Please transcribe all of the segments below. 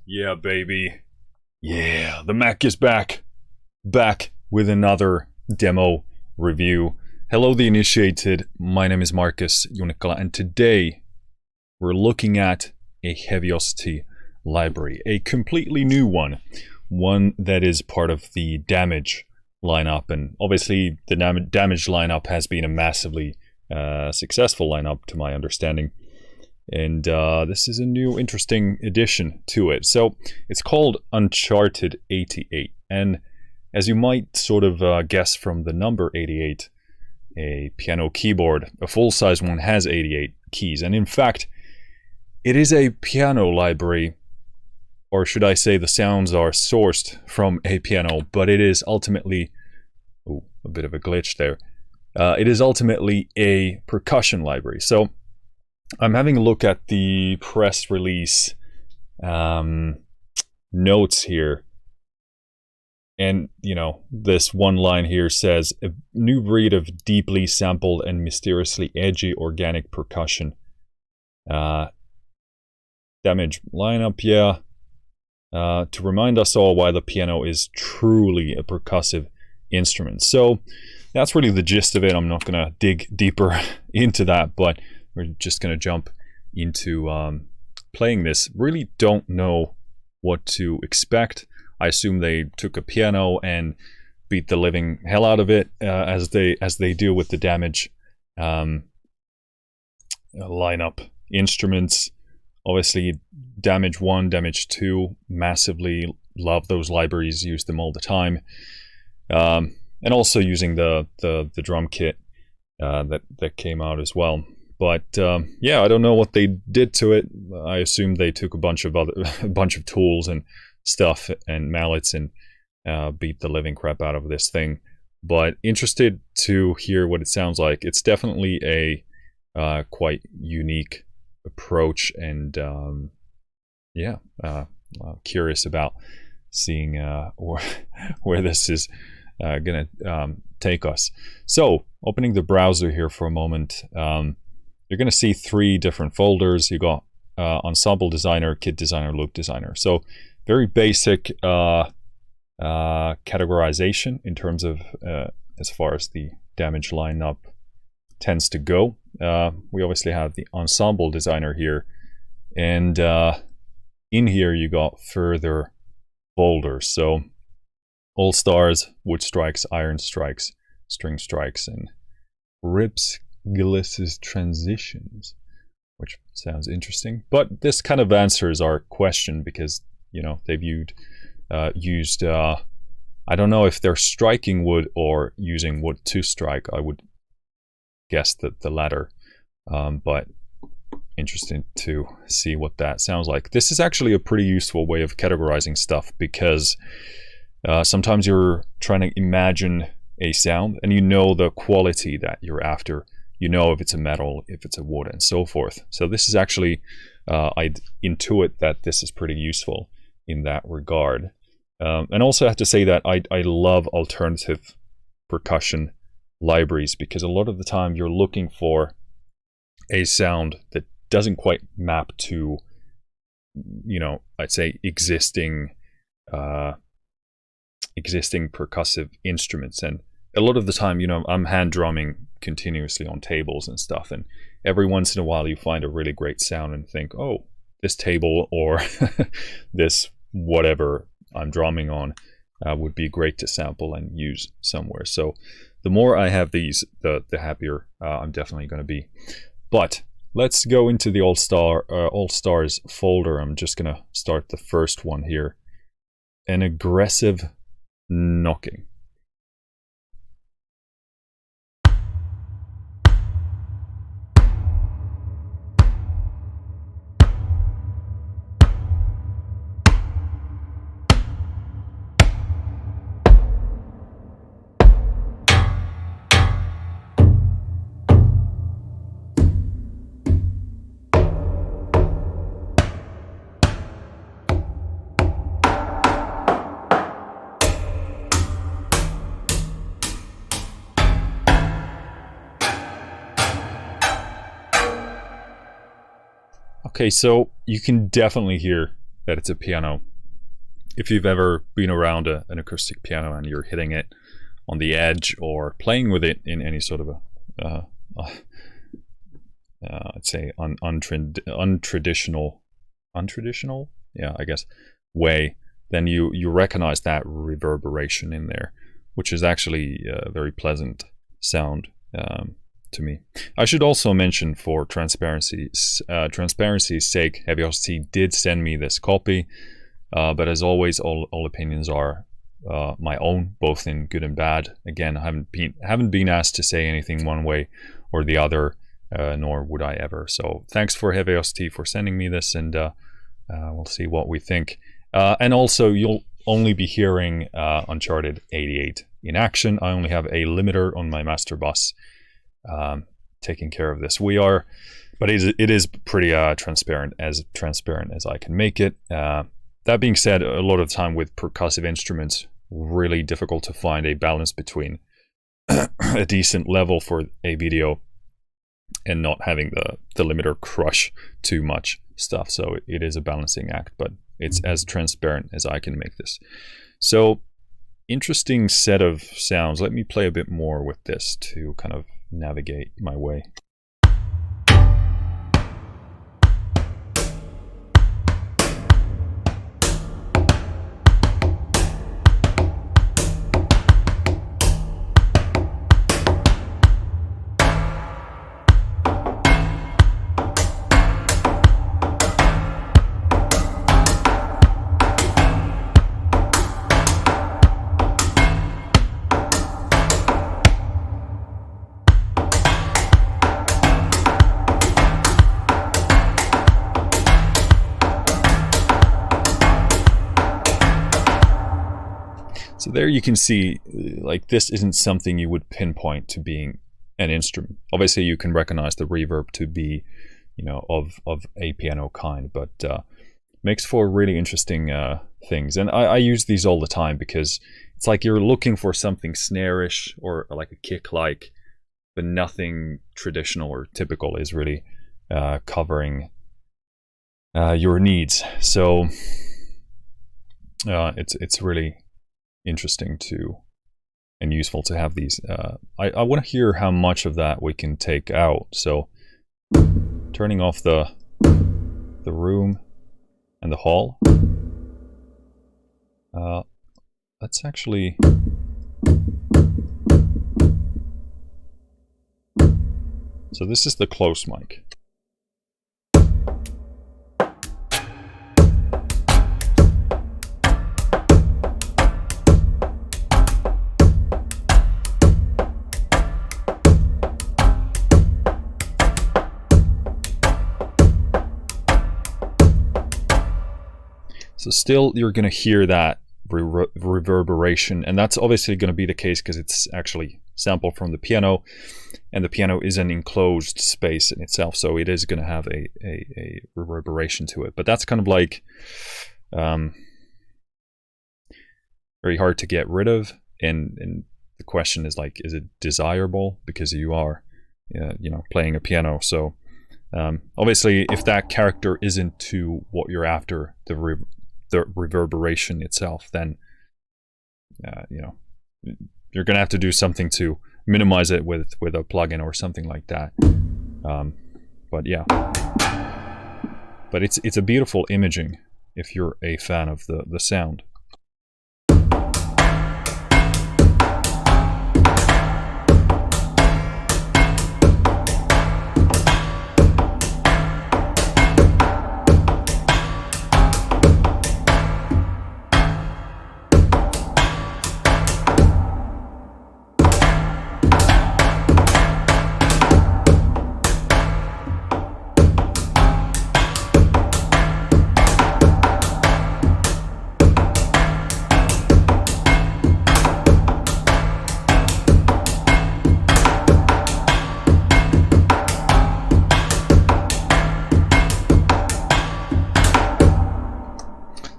Yeah, baby. Yeah, the Mac is back. Back with another demo review. Hello, the initiated. My name is Marcus Junikala, and today we're looking at a Heavyocity library, a completely new one that is part of the damage lineup. And obviously, the damage lineup has been a massively successful lineup, to my understanding. And this is a new interesting addition to it. So it's called UNCHARTED 88. And as you might sort of guess from the number 88, a piano keyboard, a full-size one, has 88 keys. And in fact, it is a piano library, or should I say the sounds are sourced from a piano, but it is ultimately, ooh, a bit of a glitch there. It is ultimately a percussion library. So I'm having a look at the press release notes here. And, you know, this one line here says, a new breed of deeply sampled and mysteriously edgy organic percussion. Damage lineup, yeah. To remind us all why the piano is truly a percussive instrument. So that's really the gist of it. I'm not going to dig deeper into that, but we're just going to jump into playing this. Really don't know what to expect. I assume they took a piano and beat the living hell out of it, as they do with the damage lineup instruments. Obviously, Damage 1, Damage 2, massively love those libraries, use them all the time. And also using the drum kit that came out as well. But yeah, I don't know what they did to it. I assume they took a bunch of tools and stuff and mallets and beat the living crap out of this thing. But interested to hear what it sounds like. It's definitely a quite unique approach, and yeah, curious about seeing where this is gonna take us. So opening the browser here for a moment, you're gonna see three different folders. You got Ensemble Designer, Kit Designer, Loop Designer. So very basic categorization in terms of as far as the damage lineup tends to go. We obviously have the Ensemble Designer here, and in here you got further folders. So All Stars, Wood Strikes, Iron Strikes, String Strikes, and Rips, Glisses, Transitions, which sounds interesting. But this kind of answers our question because, you know, they've used I don't know if they're striking wood or using wood to strike. I would guess that the latter, but interesting to see what that sounds like. This is actually a pretty useful way of categorizing stuff because sometimes you're trying to imagine a sound and you know the quality that you're after. You know if it's a metal, if it's a wood, and so forth. So this is actually, I'd intuit that this is pretty useful in that regard. And also I have to say that I love alternative percussion libraries because a lot of the time you're looking for a sound that doesn't quite map to, you know, I'd say existing percussive instruments. And a lot of the time, you know, I'm hand drumming continuously on tables and stuff, and every once in a while you find a really great sound and think, oh, this table or this whatever I'm drumming on would be great to sample and use somewhere. So the more I have these, the happier I'm definitely going to be. But let's go into the All Stars folder. I'm just going to start the first one here. An aggressive knocking. Okay, so you can definitely hear that it's a piano. If you've ever been around an acoustic piano and you're hitting it on the edge or playing with it in any sort of a I'd say untraditional, yeah, I guess, way, then you recognize that reverberation in there, which is actually a very pleasant sound to me. I should also mention, for transparency's sake, Heavyocity did send me this copy, but as always, all opinions are my own, both in good and bad. Again, I haven't been asked to say anything one way or the other, nor would I ever. So thanks for Heavyocity for sending me this, and we'll see what we think. And also, you'll only be hearing Uncharted 88 in action. I only have a limiter on my master bus taking care of this. But it is pretty transparent as I can make it. That being said, a lot of the time with percussive instruments, really difficult to find a balance between a decent level for a video and not having the limiter crush too much stuff. So it is a balancing act, but it's as transparent as I can make this. So interesting set of sounds. Let me play a bit more with this to kind of navigate my way. So there you can see, like, this isn't something you would pinpoint to being an instrument. Obviously you can recognize the reverb to be, you know, of a piano kind, but makes for really interesting things. And I use these all the time because it's like you're looking for something snare-ish or like a kick-like, but nothing traditional or typical is really covering your needs. So it's really interesting and useful to have these. I want to hear how much of that we can take out. So turning off the room and the hall. Let's actually so this is the close mic. So still, you're going to hear that reverberation, and that's obviously going to be the case because it's actually sampled from the piano, and the piano is an enclosed space in itself, so it is going to have a reverberation to it. But that's kind of like very hard to get rid of, and the question is, like, is it desirable because you are you know, playing a piano? So obviously, if that character isn't to what you're after, the reverberation itself, then you know, you're gonna have to do something to minimize it with a plugin or something like that. But yeah, but it's a beautiful imaging if you're a fan of the sound.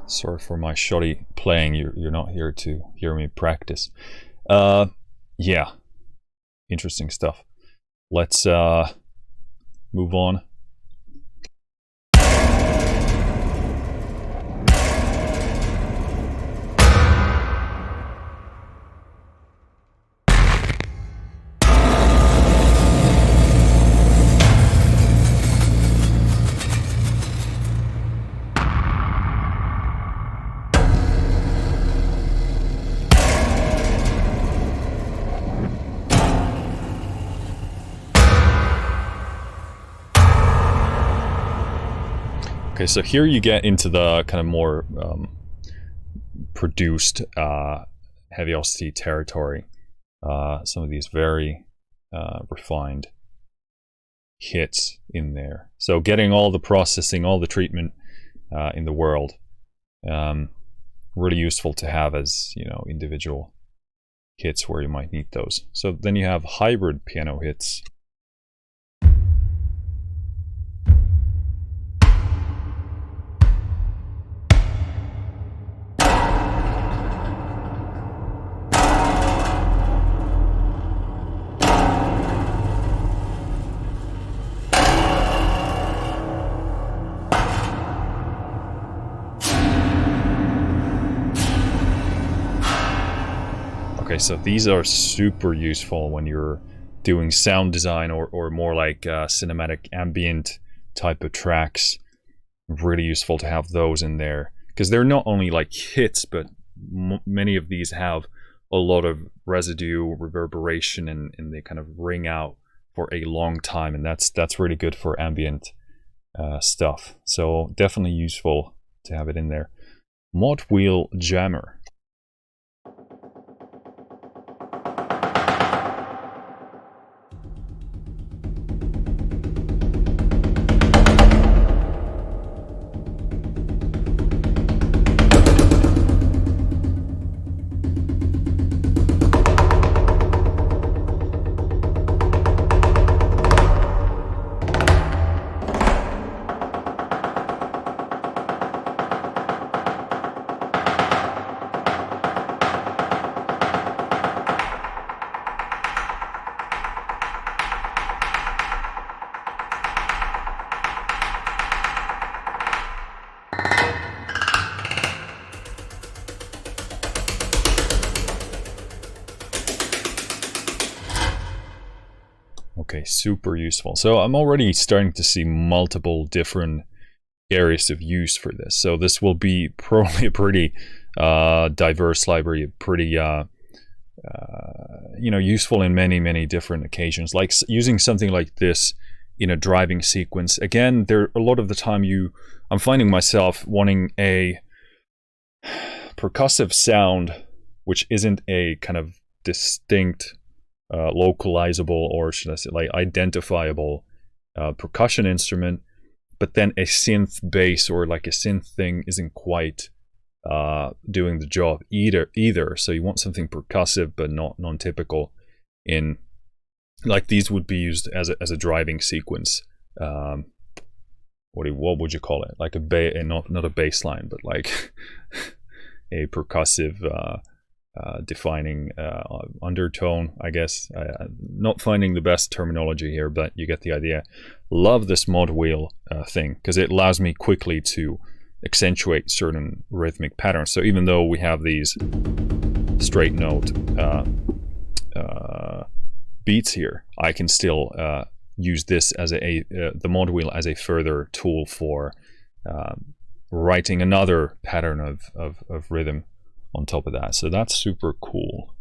Sorry for my shoddy playing. You're not here to hear me practice. Yeah, interesting stuff. Let's move on. Okay, so here you get into the kind of more produced Heavyocity territory. Some of these very refined hits in there. So getting all the processing, all the treatment in the world, really useful to have as, you know, individual hits where you might need those. So then you have hybrid piano hits. Okay, so these are super useful when you're doing sound design or more like cinematic ambient type of tracks. Really useful to have those in there, because they're not only like hits, but many of these have a lot of residue, reverberation, and they kind of ring out for a long time, and that's really good for ambient stuff. So definitely useful to have it in there. Mod wheel jammer. Okay, super useful. So I'm already starting to see multiple different areas of use for this. So this will be probably a pretty diverse library, pretty you know, useful in many different occasions. Like using something like this in a driving sequence. Again, there a lot of the time I'm finding myself wanting a percussive sound which isn't a kind of distinct localizable, or should I say like identifiable percussion instrument, but then a synth bass or like a synth thing isn't quite doing the job either. So you want something percussive but not non-typical. In like these would be used as a driving sequence. What would you call it? Like not a bass line, but like a percussive defining undertone, I guess. Not finding the best terminology here, but you get the idea. Love this mod wheel thing, because it allows me quickly to accentuate certain rhythmic patterns. So even though we have these straight note beats here, I can still use this as the mod wheel as a further tool for writing another pattern of rhythm on top of that. So that's super cool.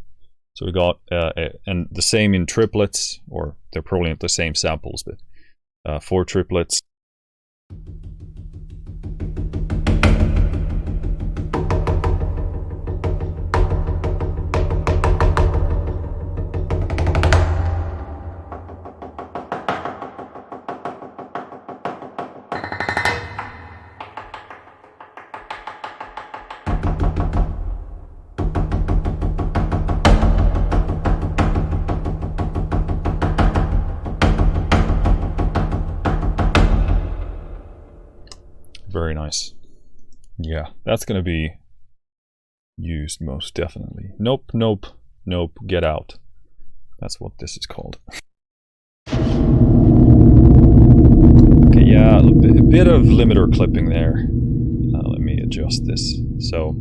So we got and the same in triplets, or they're probably not the same samples, but 4 triplets. Very nice. Yeah, that's going to be used most definitely. Nope, nope, nope, get out. That's what this is called. Okay, yeah, a bit of limiter clipping there. Let me adjust this. So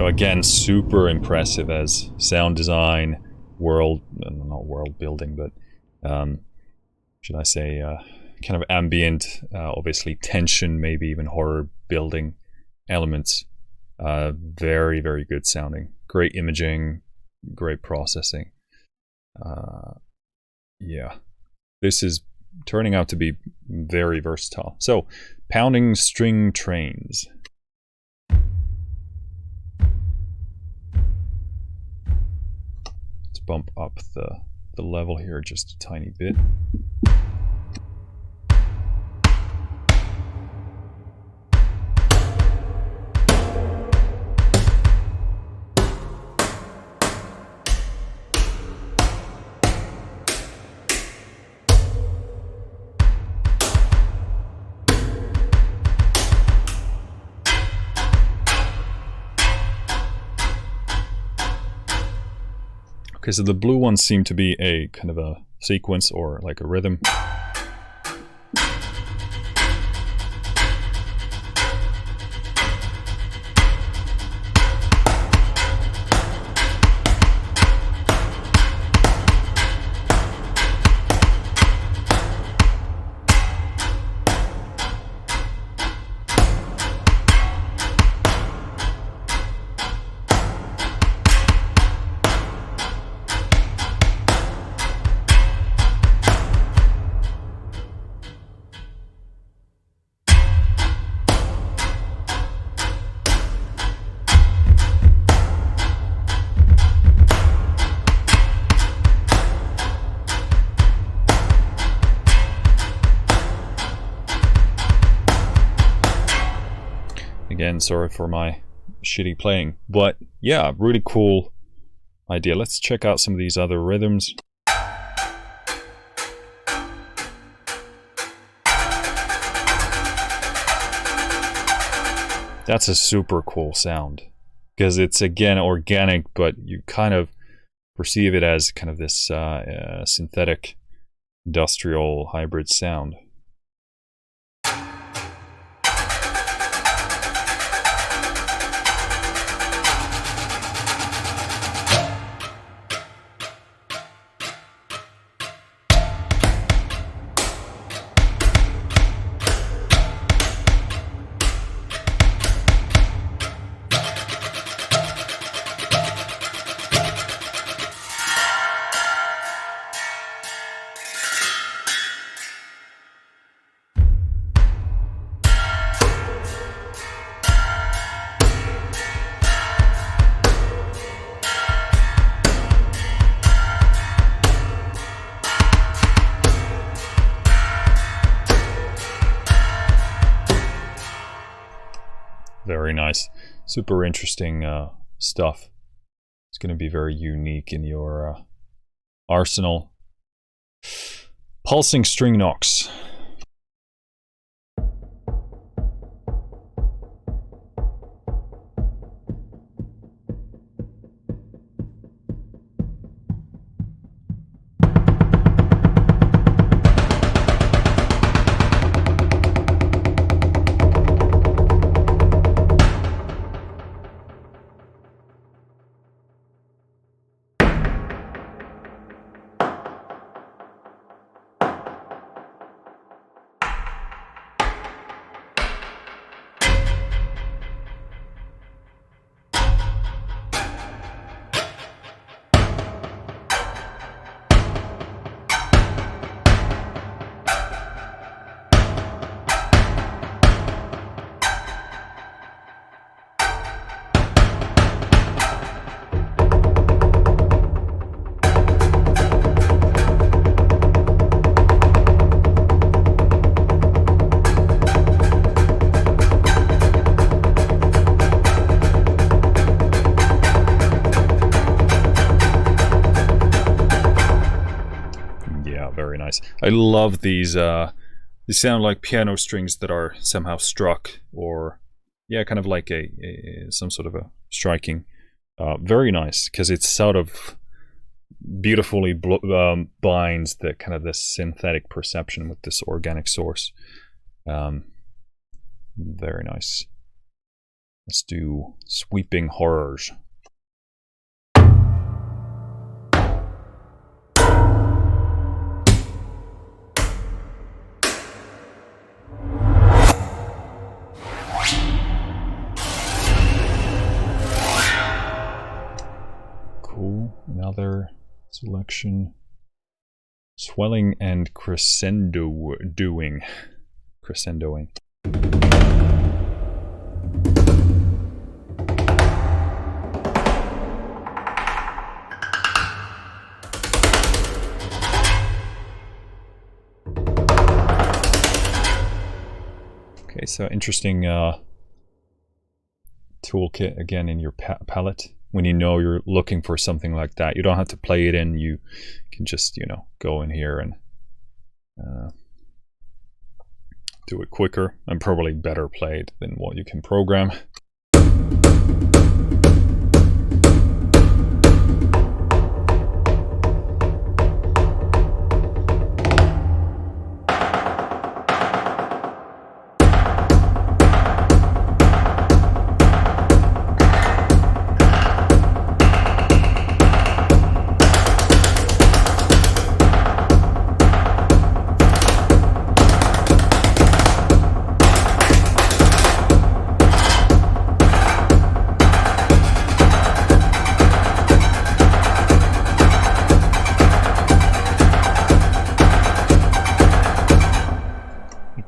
again, super impressive as sound design, not world building, but should I say, kind of ambient, obviously tension, maybe even horror building elements. Very, very good sounding. Great imaging, great processing. Yeah, this is turning out to be very versatile. So, pounding string trains. Let's bump up the level here just a tiny bit. Okay, so the blue ones seem to be a kind of a sequence or like a rhythm. Again, sorry for my shitty playing, but yeah, really cool idea. Let's check out some of these other rhythms. That's a super cool sound because it's again organic, but you kind of perceive it as kind of this synthetic industrial hybrid sound. Very nice. Super interesting stuff. It's going to be very unique in your arsenal. Pulsing string knocks. I love these. They sound like piano strings that are somehow struck, or yeah, kind of like some sort of a striking. Very nice because it's sort of beautifully binds the kind of this synthetic perception with this organic source. Very nice. Let's do Sweeping Horrors. Cool. Another selection. Swelling and crescendoing. Crescendoing. Okay, so interesting toolkit again in your palette. When you know you're looking for something like that, you don't have to play it in. You can just, you know, go in here and do it quicker and probably better played than what you can program.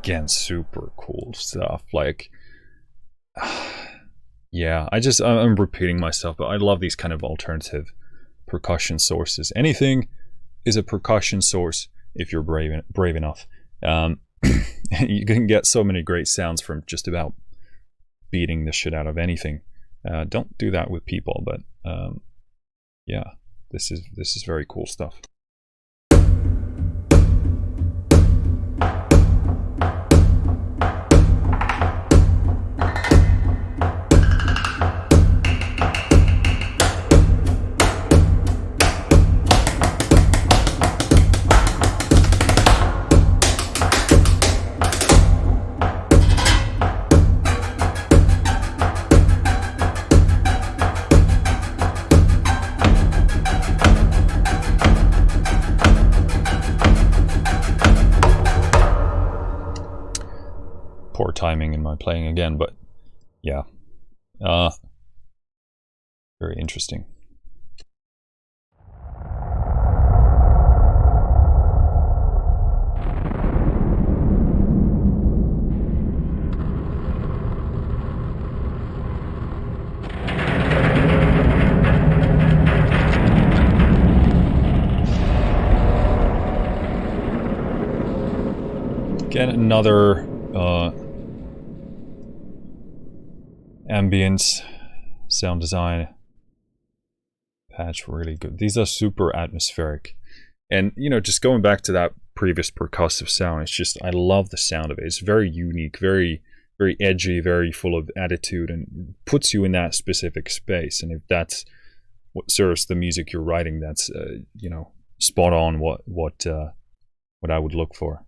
Again, super cool stuff. Like, yeah, I'm repeating myself, but I love these kind of alternative percussion sources. Anything is a percussion source if you're brave enough. You can get so many great sounds from just about beating the shit out of anything. Don't do that with people, but yeah, this is very cool stuff. Poor timing in my playing again, but yeah, very interesting. Again, another ambience sound design patch, really good. These are super atmospheric, and you know, just going back to that previous percussive sound, it's just, I love the sound of it. It's very unique, very edgy, very full of attitude, and puts you in that specific space. And if that's what serves the music you're writing, that's you know, spot on what I would look for.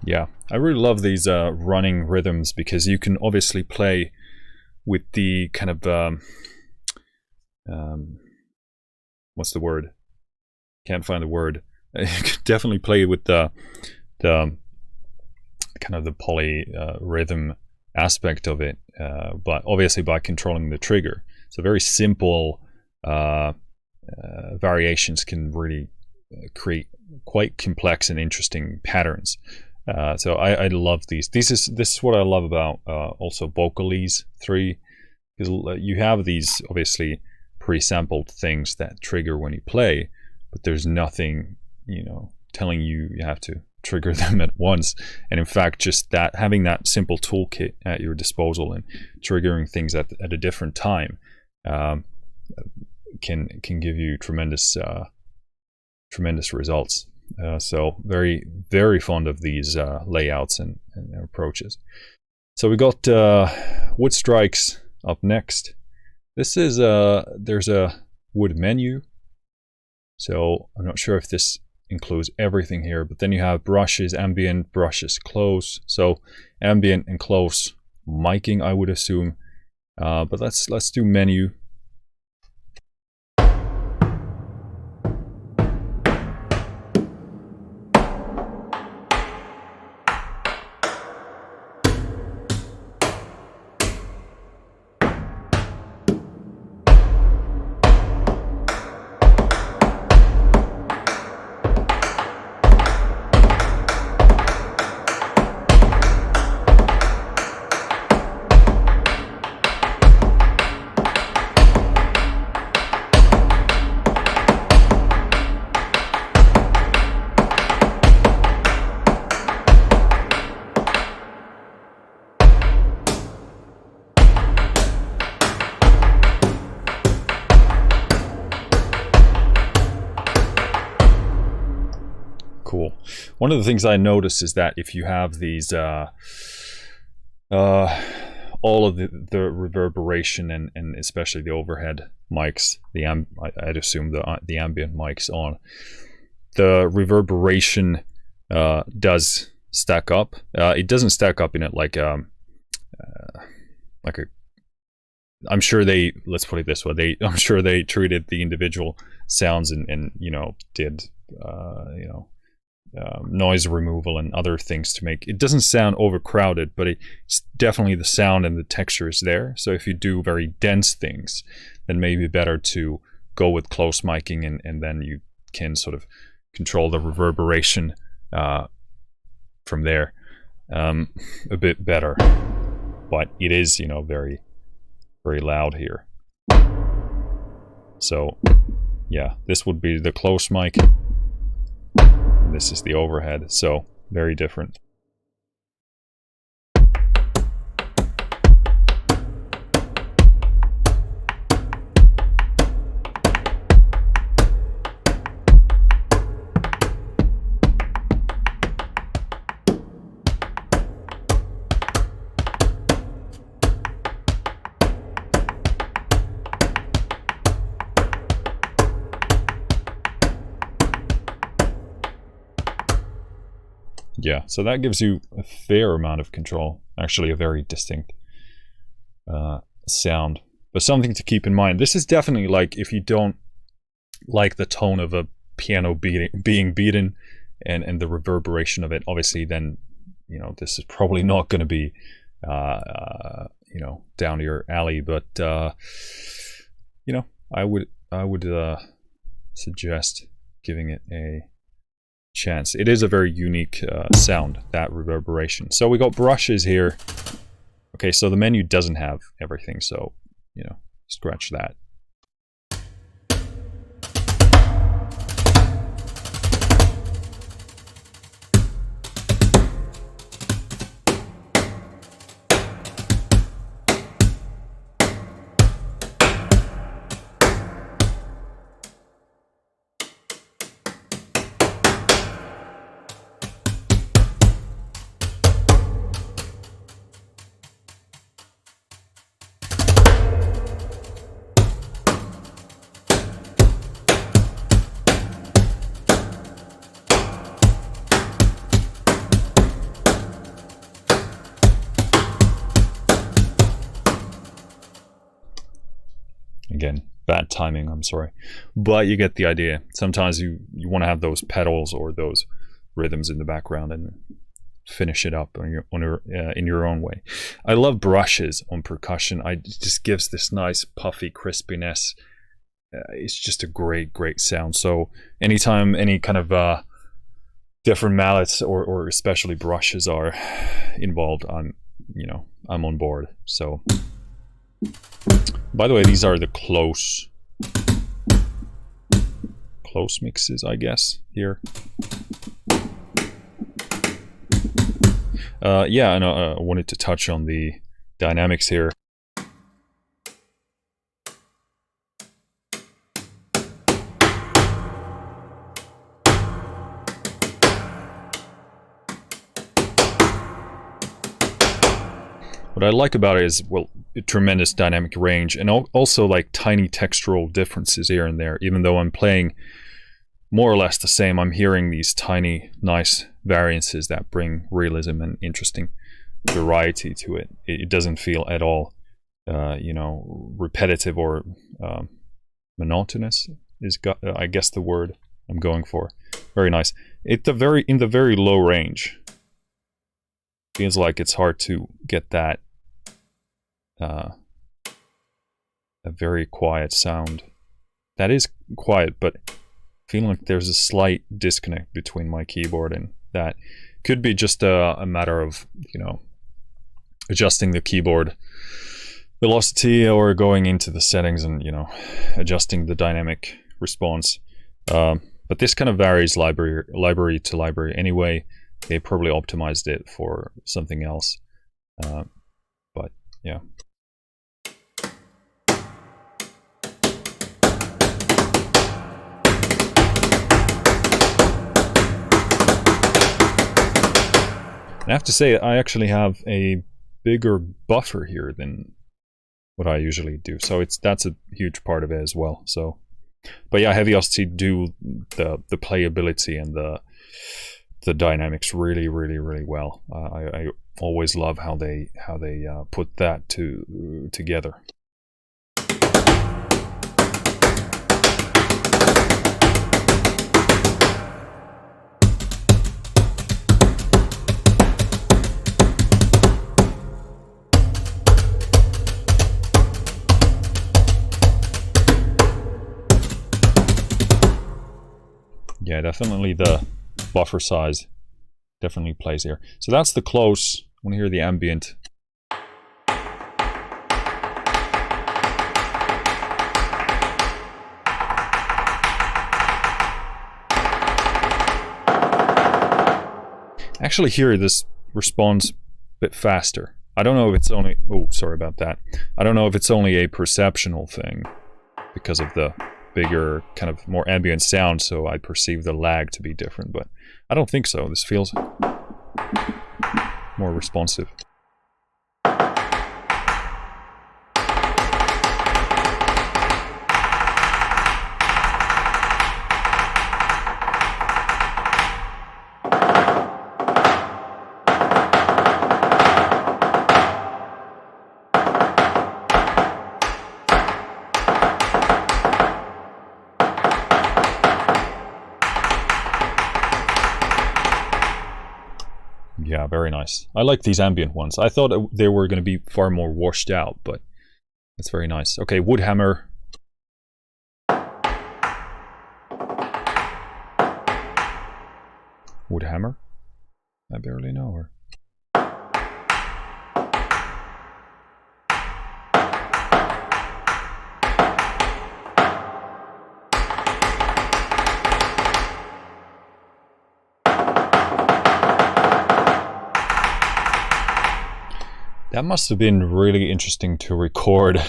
Yeah, I really love these running rhythms, because you can obviously play with the kind of what's the word? Can't find the word. You can definitely play with the kind of the poly rhythm aspect of it, but obviously by controlling the trigger. So very simple variations can really create quite complex and interesting patterns. So I love these. This is what I love about also Vocalese 3, because you have these obviously pre-sampled things that trigger when you play, but there's nothing, you know, telling you have to trigger them at once. And in fact, just that, having that simple toolkit at your disposal and triggering things at a different time can give you tremendous results. So very, very fond of these layouts and approaches. So we got wood strikes up next. This is there's a wood menu. So I'm not sure if this includes everything here, but then you have brushes, ambient, brushes, close. So ambient and close miking, I would assume. But let's do menu. Cool. One of the things I noticed is that if you have these all of the reverberation and especially the overhead mics, I'd assume the ambient mics on, the reverberation does stack up. It doesn't stack up in it like a I'm sure they, let's put it this way, I'm sure they treated the individual sounds and you know, did you know, noise removal and other things to make it doesn't sound overcrowded, but it's definitely the sound and the texture is there. So if you do very dense things, then maybe better to go with close miking, and then you can sort of control the reverberation from there a bit better. But it is, you know, very, very loud here. So yeah, this would be the close mic. This is the overhead, so very different. Yeah, so that gives you a fair amount of control, actually a very distinct sound. But something to keep in mind, this is definitely like, if you don't like the tone of a piano being beaten and the reverberation of it, obviously then, you know, this is probably not going to be, you know, down your alley. But, you know, I would suggest giving it a chance. It is a very unique sound, that reverberation. So we got brushes here. Okay, so the menu doesn't have everything, so, you know, scratch that. Again, bad timing, I'm sorry. But you get the idea. Sometimes you want to have those pedals or those rhythms in the background and finish it up in your own way. I love brushes on percussion. It just gives this nice puffy crispiness. It's just a great sound. So anytime any kind of different mallets or especially brushes are involved, I'm on board. So by the way, these are the close close mixes, I guess, here. Yeah, and I wanted to touch on the dynamics here. What I like about it is, well, a tremendous dynamic range, and also like tiny textural differences here and there. Even though I'm playing more or less the same, I'm hearing these tiny, nice variances that bring realism and interesting variety to it. It doesn't feel at all, you know, repetitive or monotonous is, I guess, the word I'm going for. Very nice. In the very low range. Feels like it's hard to get that a very quiet sound. That is quiet, but feeling like there's a slight disconnect between my keyboard and that. Could be just a matter of, you know, adjusting the keyboard velocity or going into the settings and, you know, adjusting the dynamic response. But this kind of varies library to library anyway. They probably optimized it for something else. But yeah. And I have to say, I actually have a bigger buffer here than what I usually do. So that's a huge part of it as well. So, but yeah, Heavyocity do the playability and the dynamics really well. I always love how they put that together. Yeah, definitely the buffer size definitely plays here. So that's the close. I want to hear the ambient. Actually here this responds a bit faster. I don't know if it's only, oh, sorry about that. I don't know if it's only a perceptual thing because of the bigger, kind of more ambient sound, so I perceive the lag to be different, but I don't think so. This feels more responsive. Yeah, very nice. I like these ambient ones. I thought they were going to be far more washed out, but it's very nice. Okay, wood hammer. Wood hammer? I barely know her. That must have been really interesting to record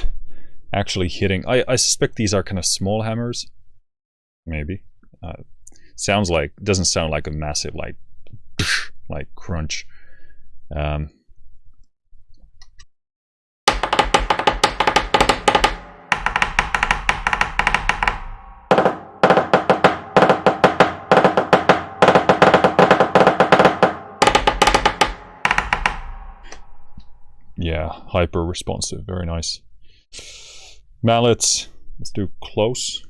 actually hitting. I suspect these are kind of small hammers. Maybe. Sounds like, doesn't sound like a massive like crunch. Yeah, hyper responsive, very nice. Mallets, let's do close.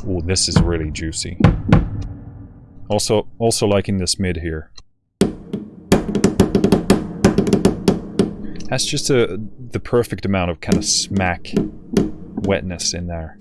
Oh, this is really juicy. Also liking this mid here. Has just the perfect amount of kind of smack wetness in there.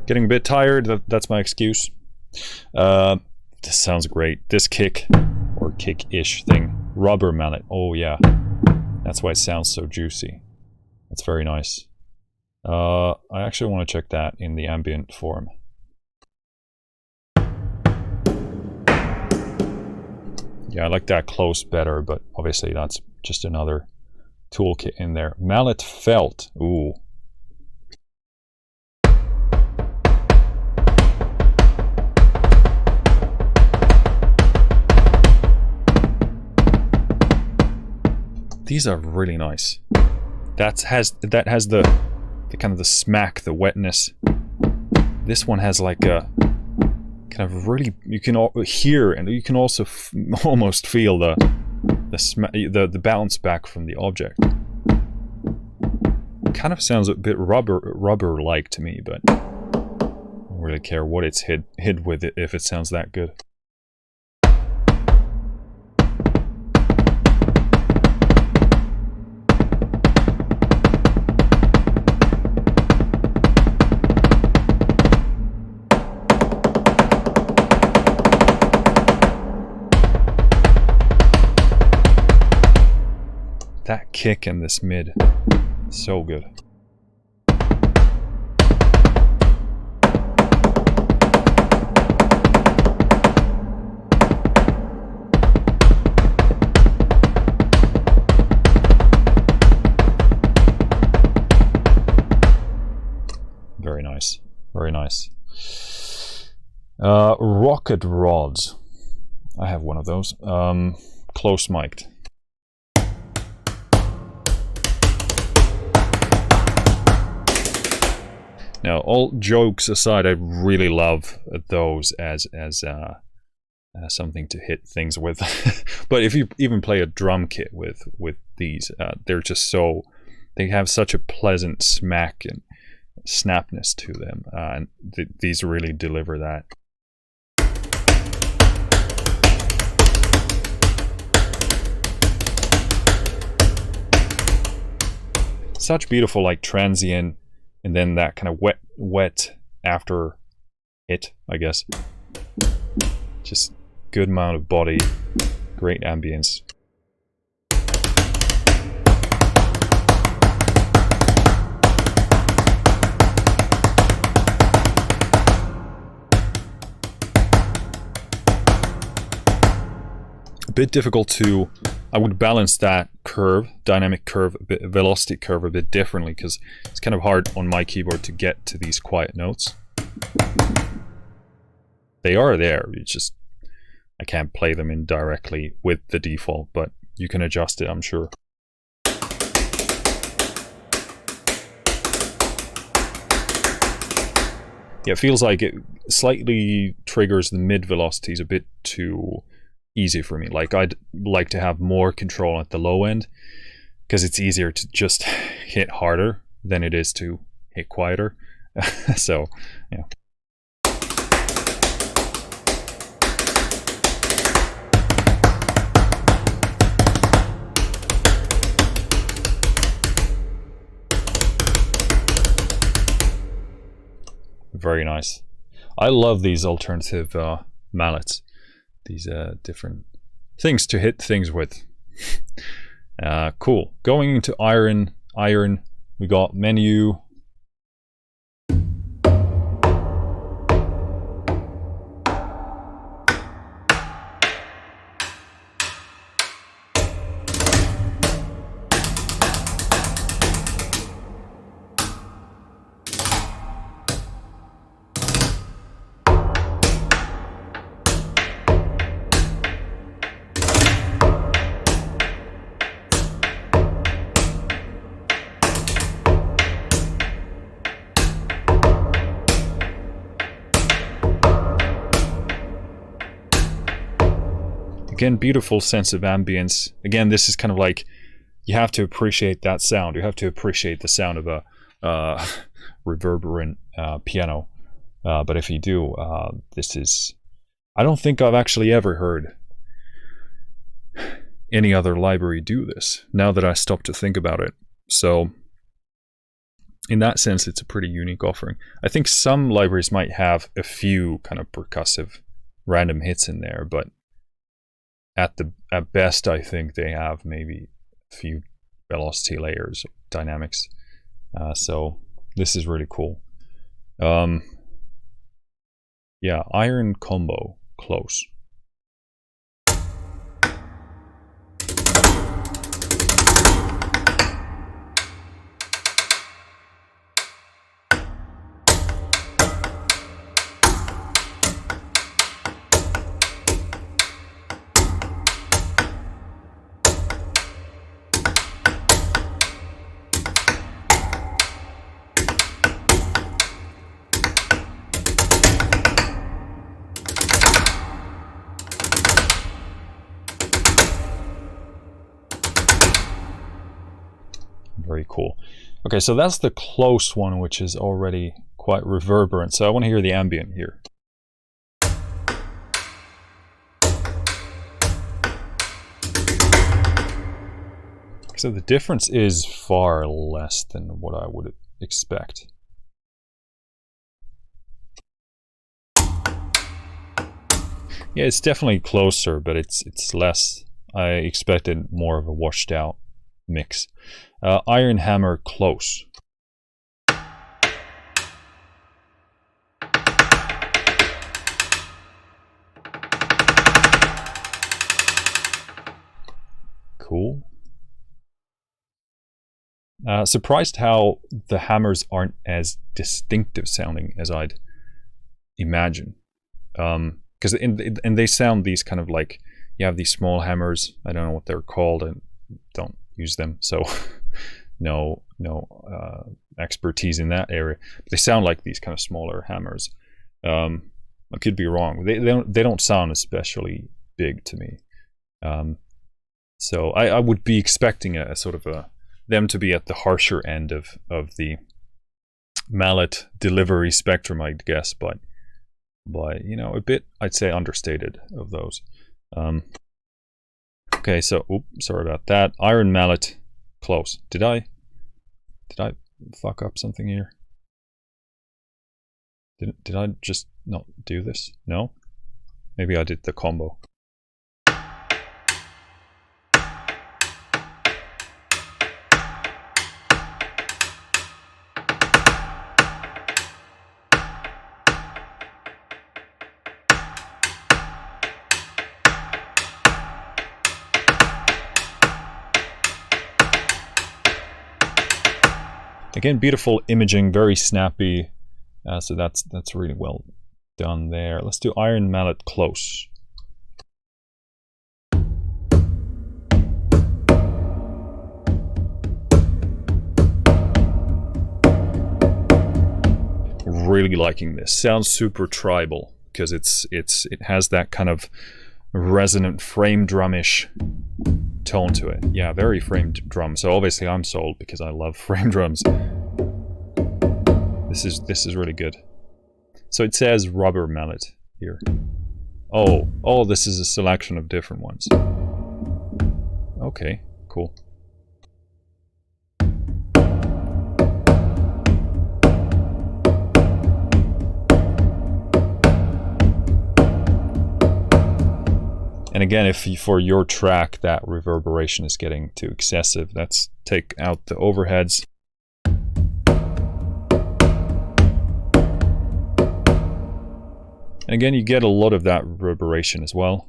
Getting a bit tired, that's my excuse. This sounds great. This kick, or kick-ish thing. Rubber mallet, oh yeah. That's why it sounds so juicy. That's very nice. I actually want to check that in the ambient form. Yeah, I like that close better, but obviously that's just another toolkit in there. Mallet felt, ooh. These are really nice. That has the kind of the smack, the wetness. This one has like a kind of really, you can hear, and you can also almost feel the bounce back from the object. Kind of sounds a bit rubber-like to me, but I don't really care what it's hit with it if it sounds that good. That kick in this mid, so good. Very nice, very nice. Rocket rods. I have one of those. Close mic'd. Now, all jokes aside, I really love those as something to hit things with. But if you even play a drum kit with these, they're just so, they have such a pleasant smack and snapness to them, and these really deliver that. Such beautiful, like, transient. And then that kind of wet after it, I guess. Just good amount of body, great ambience. A bit difficult to, I would balance that curve, dynamic curve, velocity curve a bit differently, because it's kind of hard on my keyboard to get to these quiet notes. They are there, it's just I can't play them in directly with the default, but you can adjust it, I'm sure. Yeah, it feels like it slightly triggers the mid velocities a bit too easy for me. Like, I'd like to have more control at the low end, because it's easier to just hit harder than it is to hit quieter. So, yeah. Very nice. I love these alternative mallets. These different things to hit things with. Cool. Going into iron, we got menu. Again, beautiful sense of ambience. Again, this is kind of like, you have to appreciate that sound. You have to appreciate the sound of a reverberant piano. But if you do, this is, I don't think I've actually ever heard any other library do this, now that I stopped to think about it. So in that sense, it's a pretty unique offering. I think some libraries might have a few kind of percussive random hits in there, but at best, I think they have maybe a few velocity layers, dynamics. So this is really cool. Yeah, iron combo, close. Very cool. Okay, so that's the close one, which is already quite reverberant. So I want to hear the ambient here. So the difference is far less than what I would expect. Yeah, it's definitely closer, but it's less. I expected more of a washed out mix. Iron hammer, close. Cool. Surprised how the hammers aren't as distinctive sounding as I'd imagine. Because and they sound these kind of like, you have these small hammers. I don't know what they're called and don't use them, so no expertise in that area. But they sound like these kind of smaller hammers. I could be wrong. They don't sound especially big to me. So I would be expecting a sort of them to be at the harsher end of the mallet delivery spectrum, I'd guess, but you know, a bit, I'd say, understated of those. Okay, so sorry about that. Iron mallet, close. Did I fuck up something here? Did I just not do this? No? Maybe I did the combo. Again, beautiful imaging, very snappy. So that's really well done there. Let's do iron mallet, close. Really liking this. Sounds super tribal because it has that kind of resonant frame drumish tone to it. Yeah, very framed drum. So obviously I'm sold because I love frame drums. This is really good. So it says rubber mallet here. Oh, this is a selection of different ones. Okay, cool. And again, if for your track that reverberation is getting too excessive, let's take out the overheads. And again, you get a lot of that reverberation as well.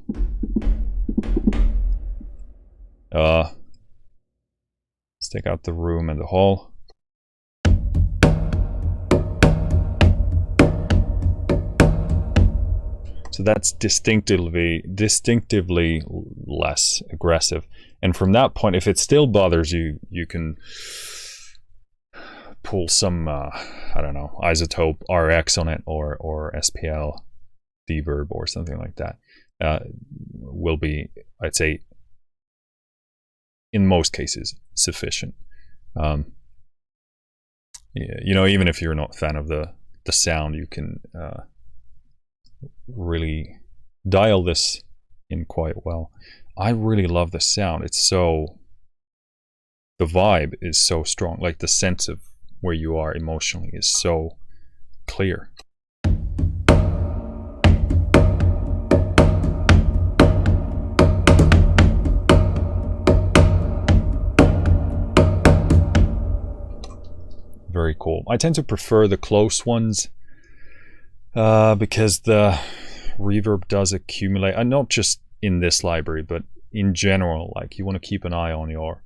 Let's take out the room and the hall. So that's distinctively less aggressive. And from that point, if it still bothers you, you can pull some, I don't know, Isotope RX on it or SPL Deverb or something like that. Will be, I'd say, in most cases, sufficient. Yeah, you know, even if you're not a fan of the sound, you can really dial this in quite well. I really love the sound. It's so, the vibe is so strong, like the sense of where you are emotionally is so clear. Very cool. I tend to prefer the close ones because the reverb does accumulate, and not just in this library, but in general. Like, you want to keep an eye on your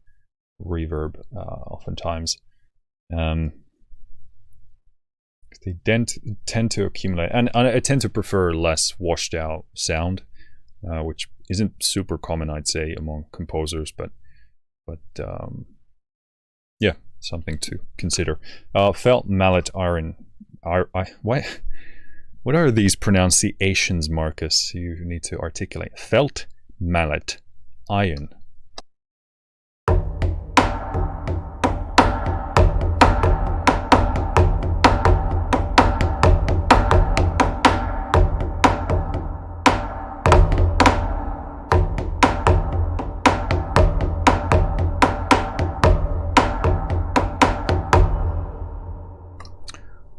reverb oftentimes. They tend to accumulate, and I tend to prefer less washed out sound, which isn't super common, I'd say, among composers, but yeah, something to consider. Felt mallet iron. What are these pronunciations, Marcus? You need to articulate. Felt mallet iron.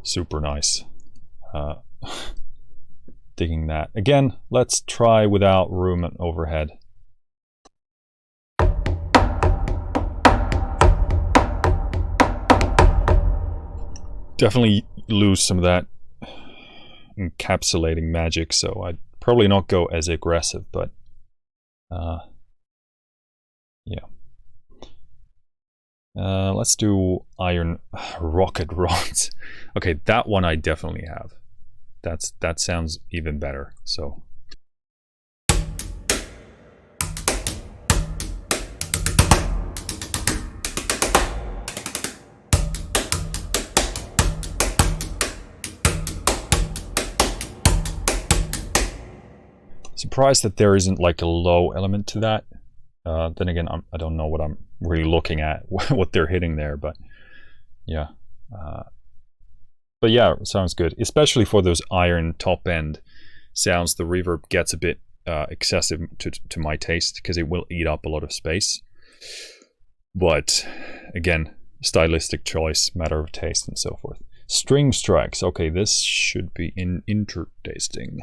Super nice. Digging that. Again, let's try without room and overhead. Definitely lose some of that encapsulating magic, so I'd probably not go as aggressive, but yeah. Let's do iron rocket rods. Okay, that one I definitely have. That sounds even better. So surprised that there isn't like a low element to that. Then again, I don't know what I'm really looking at, what they're hitting there, but yeah. But yeah, sounds good, especially for those iron top end sounds. The reverb gets a bit excessive to my taste because it will eat up a lot of space. But again, stylistic choice, matter of taste, and so forth. String strikes. Okay, this should be interesting.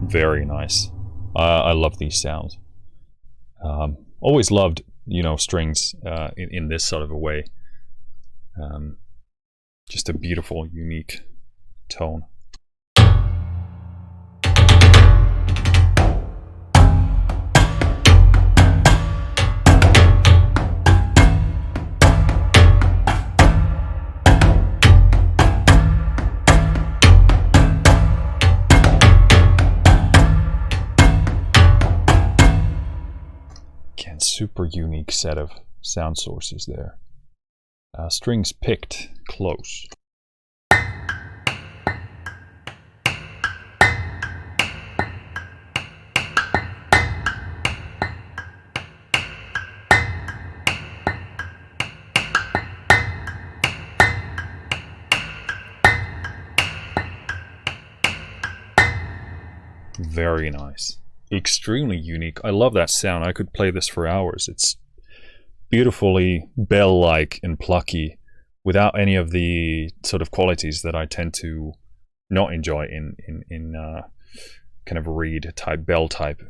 Very nice. I love these sounds. Always loved, strings in this sort of a way. Just a beautiful, unique tone. Super unique set of sound sources there. Strings picked close. Very nice. Extremely unique. I love that sound. I could play this for hours. It's beautifully bell-like and plucky without any of the sort of qualities that I tend to not enjoy in kind of reed type, bell type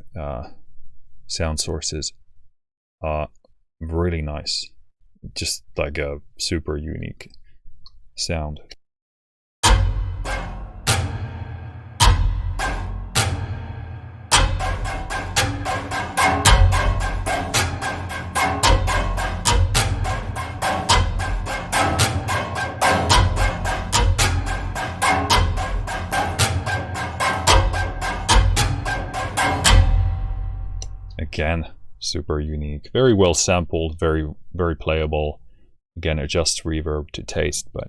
sound sources. Really nice. Just like a super unique sound. Again, super unique, very well sampled, very playable. Again, adjust reverb to taste, but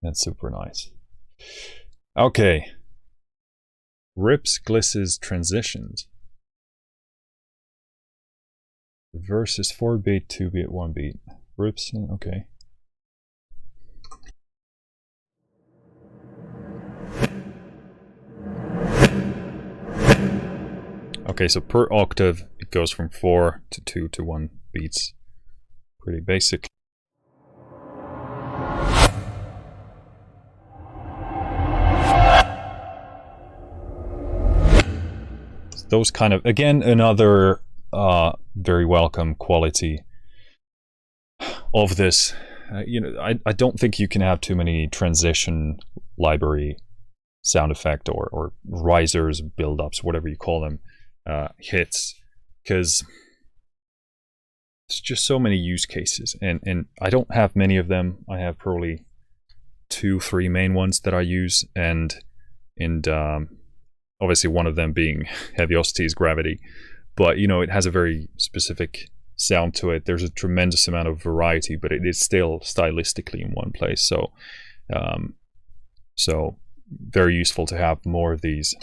that's super nice. Okay, rips, glisses, transitions. Reverse is 4 beat, 2 beat, 1 beat. Rips, okay. Okay, so per octave it goes from 4 to 2 to 1 beats. Pretty basic. Those kind of, again, another very welcome quality of this. You know, I don't think you can have too many transition library sound effect or risers, build-ups, whatever you call them, hits, because it's just so many use cases, and I don't have many of them. I have probably 2-3 main ones that I use, and obviously one of them being Heavyocity's Gravity, but you know, it has a very specific sound to it. There's a tremendous amount of variety, but it is still stylistically in one place. So so very useful to have more of these.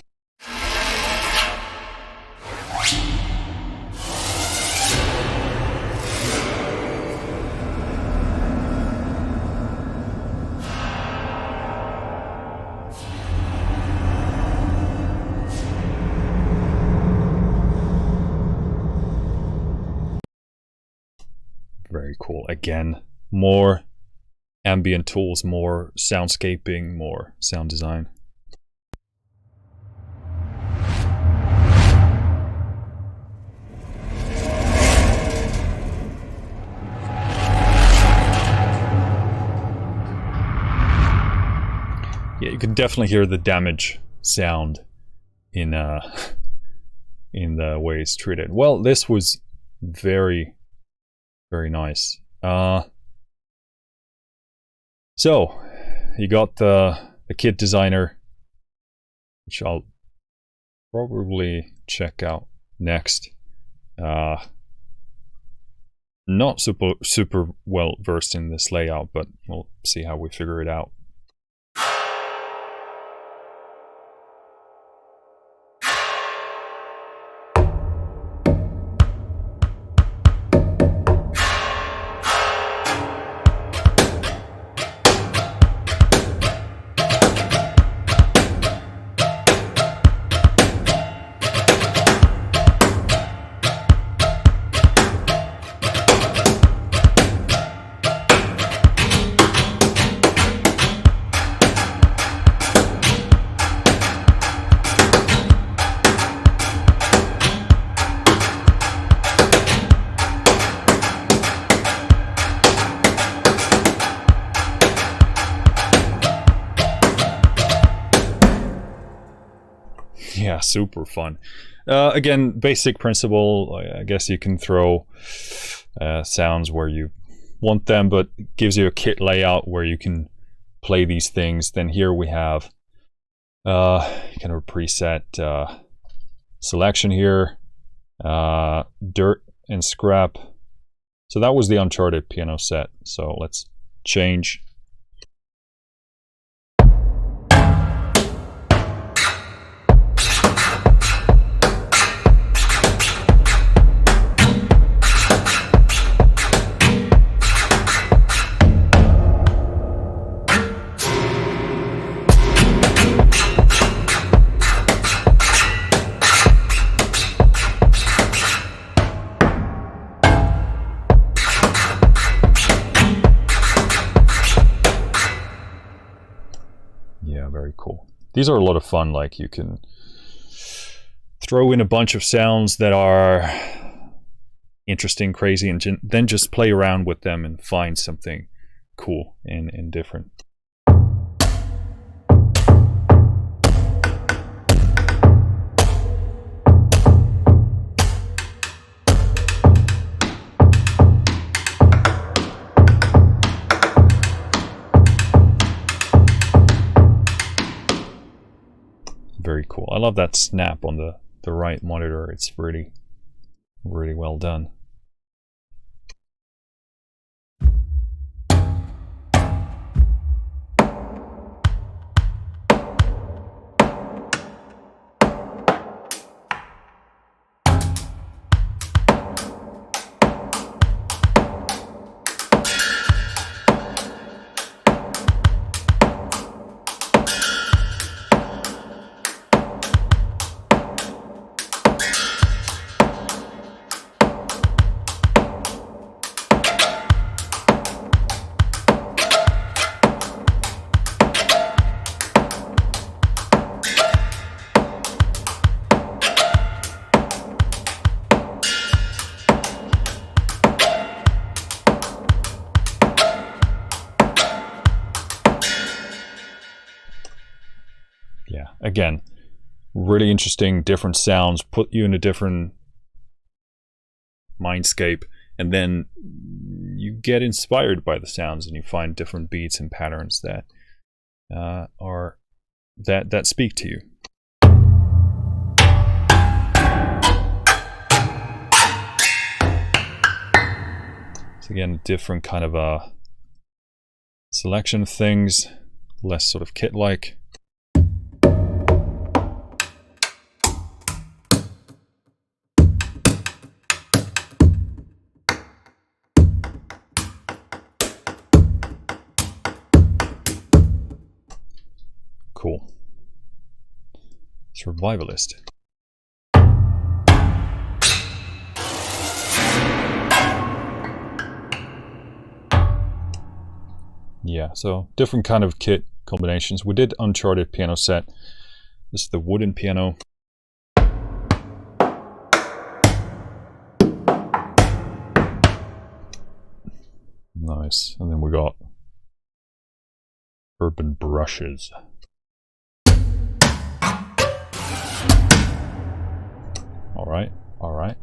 Very cool. Again, more ambient tools, more soundscaping, more sound design. Yeah, you can definitely hear the damage sound in the way it's treated. Well, this was very nice. So you got the kit designer, which I'll probably check out next. Not super well versed in this layout, but we'll see how we figure it out. Yeah, super fun. Again, basic principle. I guess you can throw sounds where you want them, but it gives you a kit layout where you can play these things. Then here we have kind of a preset selection here, dirt and scrap. So that was the Uncharted piano set. So let's change. Yeah, very cool. These are a lot of fun. Like, you can throw in a bunch of sounds that are interesting, crazy, and then just play around with them and find something cool and different. Very cool. I love that snap on the right monitor. It's really well done. yeah, again, really interesting, different sounds, put you in a different mindscape, and then you get inspired by the sounds and you find different beats and patterns that that speak to you. So again, a different kind of a selection of things, less sort of kit-like. Cool. Survivalist. Yeah, so different kind of kit combinations. We did Uncharted piano set. This is the wooden piano. Nice. And then we got urban brushes. All right, all right.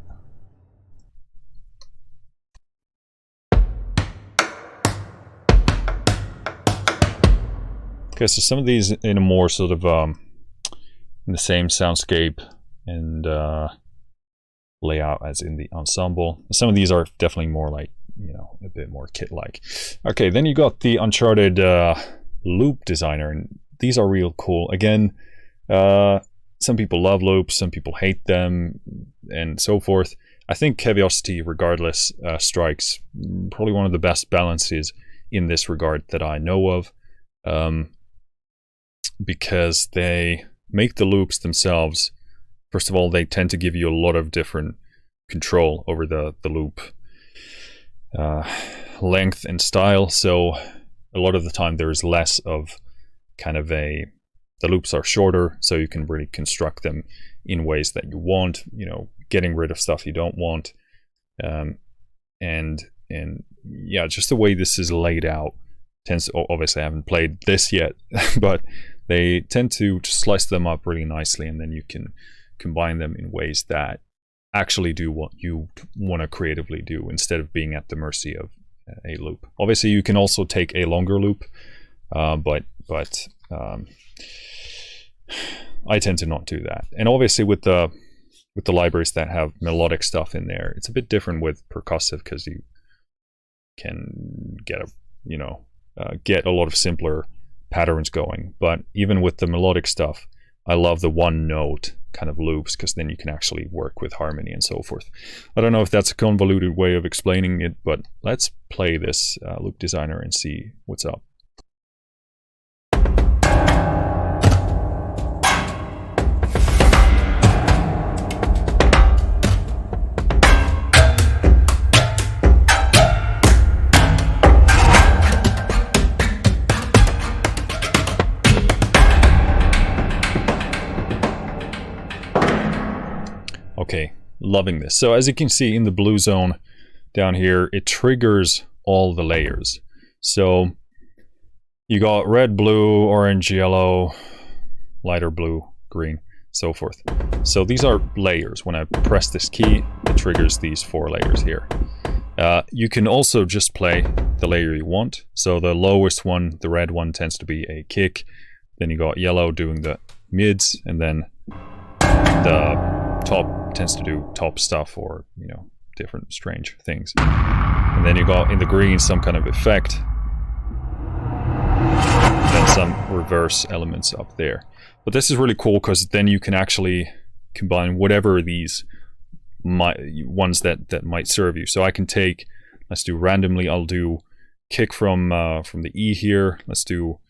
Okay, so some of these in a more sort of in the same soundscape and layout as in the ensemble. Some of these are definitely more like, you know, a bit more kit-like. Okay, then you got the Uncharted loop designer, and these are real cool. Again, some people love loops, some people hate them, and so forth. I think Heavyocity, regardless, strikes probably one of the best balances in this regard that I know of. Because they make the loops themselves. First of all, they tend to give you a lot of different control over the loop length and style. So a lot of the time there's less of kind of the loops are shorter, so you can really construct them in ways that you want, you know, getting rid of stuff you don't want. And yeah, just the way this is laid out tends to, obviously I haven't played this yet, but they tend to just slice them up really nicely, and then you can combine them in ways that actually do what you want to creatively do instead of being at the mercy of a loop. Obviously you can also take a longer loop, but I tend to not do that. And obviously with the libraries that have melodic stuff in there, it's a bit different with percussive, because you can get get a lot of simpler patterns going. But even with the melodic stuff, I love the one note kind of loops, because then you can actually work with harmony and so forth. I don't know if that's a convoluted way of explaining it, but let's play this loop designer and see what's up. Okay, loving this. So as you can see in the blue zone down here, it triggers all the layers. So you got red, blue, orange, yellow, lighter blue, green, so forth. So these are layers. When I press this key, it triggers these 4 layers here. You can also just play the layer you want. So the lowest one, the red one, tends to be a kick. Then you got yellow doing the mids, and then the top tends to do top stuff, or, you know, different strange things. And then you got in the green some kind of effect, then some reverse elements up there. But this is really cool, because then you can actually combine whatever these ones that might serve you. So I can take, let's do randomly, I'll do kick from the E here, let's do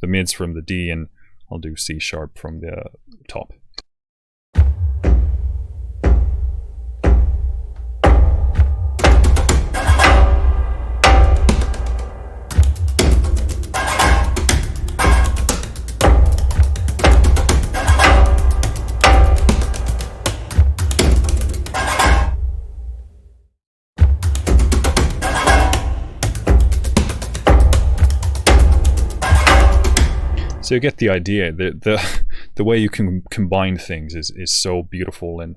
the mids from the D, and I'll do C sharp from the top. So you get the idea. The way you can combine things is so beautiful and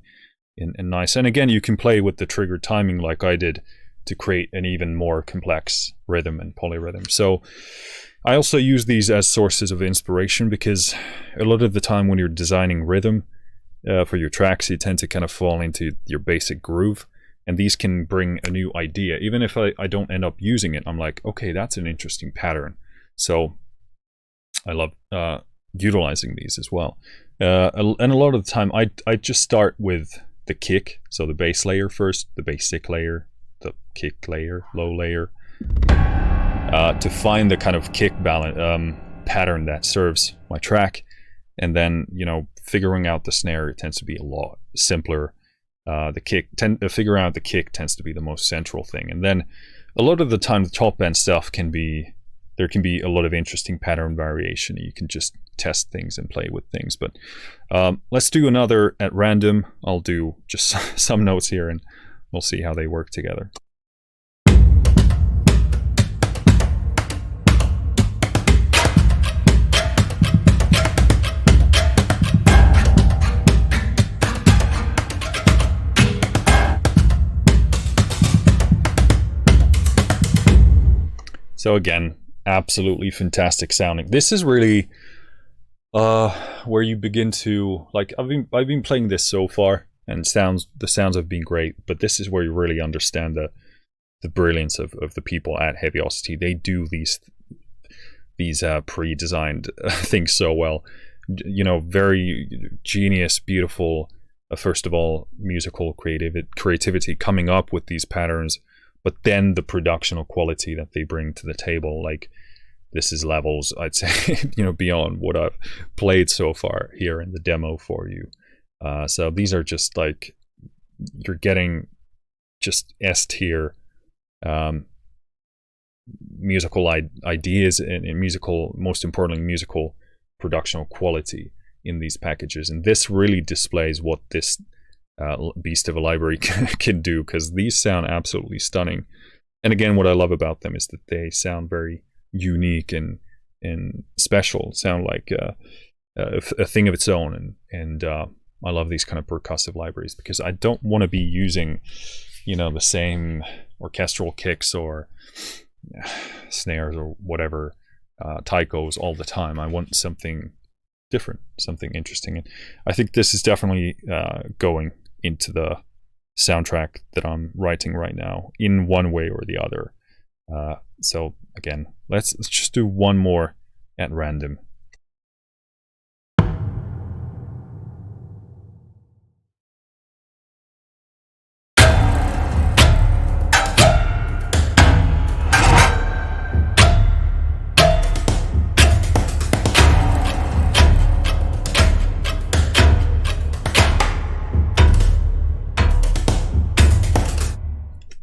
nice. And again, you can play with the trigger timing like I did to create an even more complex rhythm and polyrhythm. So I also use these as sources of inspiration, because a lot of the time when you're designing rhythm for your tracks, you tend to kind of fall into your basic groove, and these can bring a new idea. Even if I don't end up using it, I'm like, okay, that's an interesting pattern. So I love utilizing these as well. And a lot of the time I just start with the kick, so the bass layer first, the basic layer, the kick layer, low layer, to find the kind of kick balance pattern that serves my track. And then, you know, figuring out the snare tends to be a lot simpler. Figuring out the kick tends to be the most central thing. And then a lot of the time the top end stuff there can be a lot of interesting pattern variation. You can just test things and play with things. But let's do another at random. I'll do just some notes here and we'll see how they work together. So again, absolutely fantastic sounding. This is really where you begin to, like, I've been playing this so far, and the sounds have been great, but this is where you really understand the brilliance of the people at Heavyocity. They do these pre-designed things so well. You know, very genius, beautiful. First of all, musical creativity coming up with these patterns, but then the productional quality that they bring to the table, like, this is levels, I'd say, you know, beyond what I've played so far here in the demo for you. So these are just like, you're getting just S-tier musical ideas and musical, most importantly, musical productional quality in these packages. And this really displays what this beast of a library can do, because these sound absolutely stunning. And again, what I love about them is that they sound very unique and special, sound like a thing of its own. And I love these kind of percussive libraries, because I don't want to be using, you know, the same orchestral kicks or snares or whatever, taikos all the time. I want something different, something interesting. And I think this is definitely going into the soundtrack that I'm writing right now in one way or the other. So again, let's just do one more at random.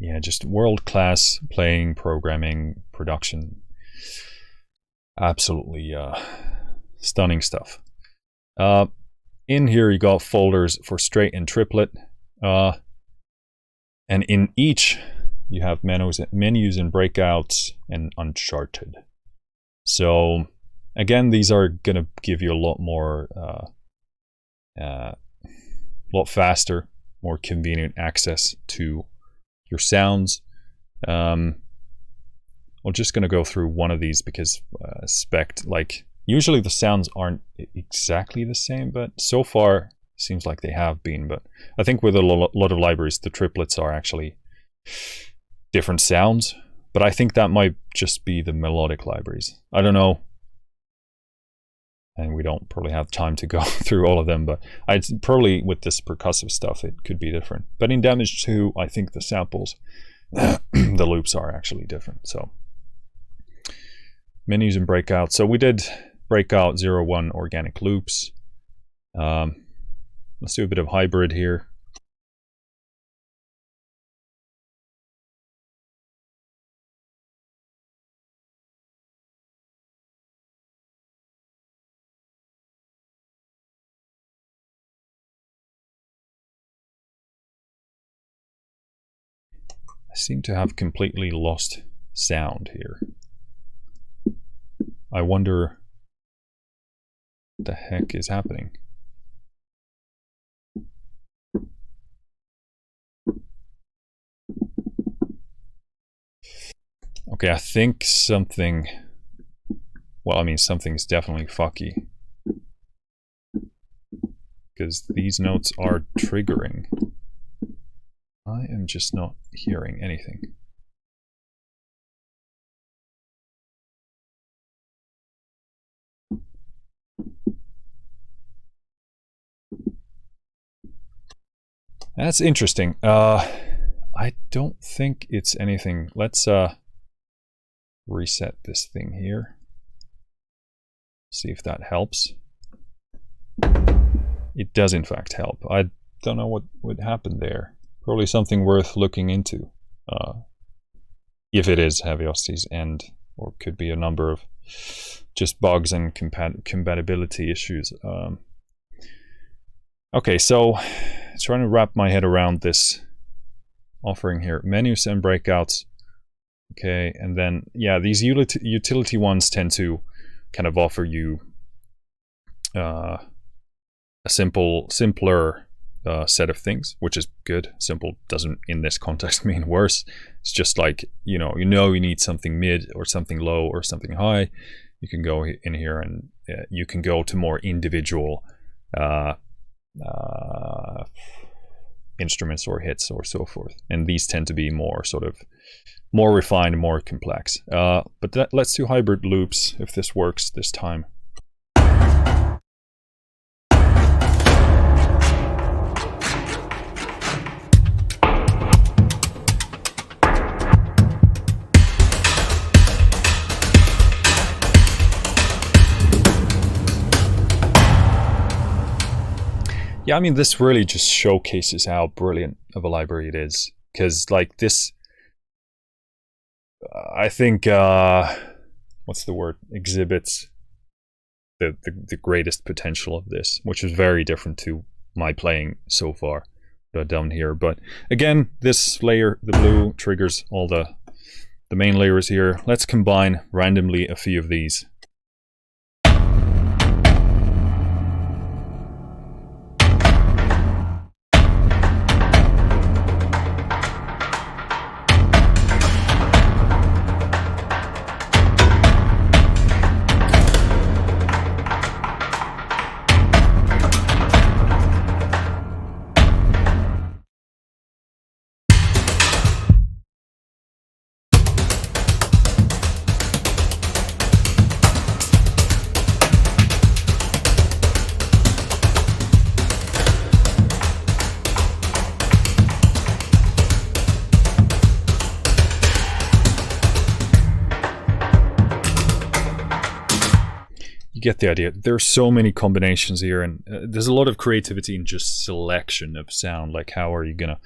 Yeah, just world-class playing, programming, production. Absolutely stunning stuff. In here you got folders for straight and triplet. And in each you have menus and breakouts and uncharted. So again, these are going to give you a lot more, lot faster, more convenient access to your sounds. I'm just going to go through one of these because like, usually the sounds aren't exactly the same, but so far it seems like they have been. But I think with a lot of libraries, the triplets are actually different sounds, but I think that might just be the melodic libraries. I don't know, and we don't probably have time to go through all of them, but I'd probably, with this percussive stuff, it could be different. But in Damage 2, I think the samples, the loops are actually different. So menus and breakouts. So we did breakout 0-1 organic loops. Let's do a bit of hybrid here. I seem to have completely lost sound here. I wonder the heck is happening? Okay, I think something... Well, I mean, something's definitely fucky. Because these notes are triggering. I am just not hearing anything. That's interesting. I don't think it's anything. Let's reset this thing here. See if that helps. It does in fact help. I don't know what would happen there. Probably something worth looking into. If it is Heavyocity's end, or could be a number of just bugs and compatibility issues. Okay, so trying to wrap my head around this offering here. Menus and breakouts. Okay, and then, yeah, these utility ones tend to kind of offer you a simpler set of things, which is good. Simple doesn't in this context mean worse. It's just like, you need something mid or something low or something high. You can go in here and you can go to more individual instruments or hits or so forth. And these tend to be more sort of more refined, more complex. But let's do hybrid loops if this works this time. Yeah, I mean, this really just showcases how brilliant of a library it is. Because, like, this, I think, what's the word? Exhibits the greatest potential of this, which is very different to my playing so far down here. But again, this layer, the blue, triggers all the main layers here. Let's combine randomly a few of these. You get the idea. There's so many combinations here, and there's a lot of creativity in just selection of sound. Like, how are you gonna